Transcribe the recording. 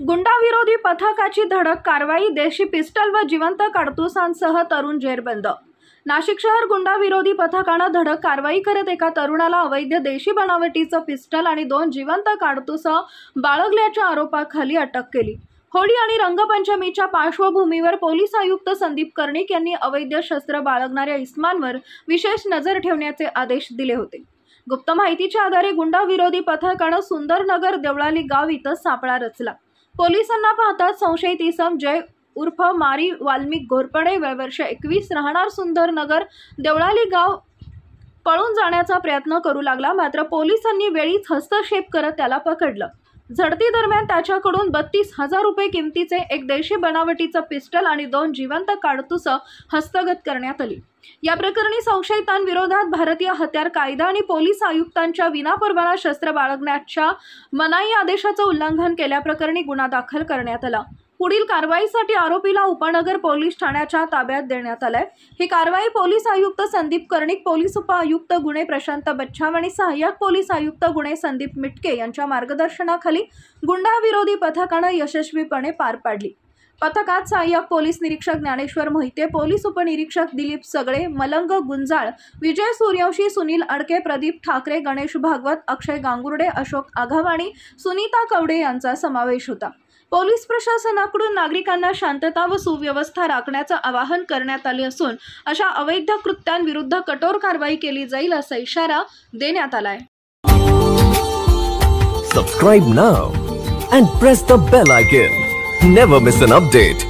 गुंडाविरोधी पथकाची धडक कारवाई, देशी पिस्टल व जिवंत काडतुसांसह तरुण जेरबंद। नाशिक शहर गुंडाविरोधी पथकाने धडक कारवाई करत एका तरुणाला अवैध देशी बनावटीचं पिस्टल आणि 2 जिवंत काडतुस बाळगल्याच्या आरोपाखाली अटक केली। होळी आणि रंगपंचमीच्या पार्श्वभूमीवर पोलीस आयुक्त संदीप कर्णिक यांनी अवैध शस्त्र बाळगणाऱ्या इस्मांवर विशेष नजर ठेवण्याचे आदेश दिले होते। गुप्त माहितीच्या आधारे गुंडाविरोधी पथकाने सुंदरनगर देवळाली गाव इथं सापळा रचला। पोलिसांना पाहताच संशयित इसम जय उर्फ मारी वाल्मिक घोरपडे वय वर्ष 21 राहणार सुंदरनगर देवळाली गाव पळून जाण्याचा प्रयत्न करू लागला। मात्र पोलिसांनी वेळीच हस्तक्षेप करत त्याला पकडलं। झडती दरम्यान त्याच्याकडून 32,000 रुपये किमतीचे एक देशी बनावटीचं पिस्टल आणि 2 जिवंत काडतुस हस्तगत करण्यात आली। या प्रकरणी संशयितांविरोधात भारतीय हत्यार कायदा आणि पोलीस आयुक्तांच्या विनापरवाना शस्त्र बाळगण्याच्या मनाई आदेशाचं उल्लंघन केल्याप्रकरणी गुन्हा दाखल करण्यात आला। पुढील कारवाईसाठी आरोपीला उपनगर पोलीस ठाण्याच्या ताब्यात देण्यात आले। ही कारवाई पोलीस आयुक्त संदीप कर्णिक, पोलीस उपआयुक्त गुन्हे प्रशांत बच्छाव आणि सहाय्यक पोलीस आयुक्त गुन्हे संदीप मिटके यांच्या मार्गदर्शनाखाली गुंडाविरोधी पथकाने यशस्वीपणे पार पाडली। पथकात सहाय्यक पोलीस निरीक्षक ज्ञानेश्वर मोहिते, पोलीस उपनिरीक्षक दिलीप सगळे, मलंग गुंजाळ, विजय सूर्यवंशी, सुनील अडके, प्रदीप ठाकरे, गणेश भागवत, अक्षय गांगुर्डे, अशोक आघाव आणि सुनीता कवडे यांचा समावेश होता। पोलीस प्रशासनाकडून नागरिकांना शांतता व सुव्यवस्था राखण्याचं आवाहन करण्यात आले असून अशा अवैध कृत्यांविरुद्ध कठोर कारवाई केली जाईल असा इशारा देण्यात आलाय। Subscribe now and press the bell icon. Never miss an update.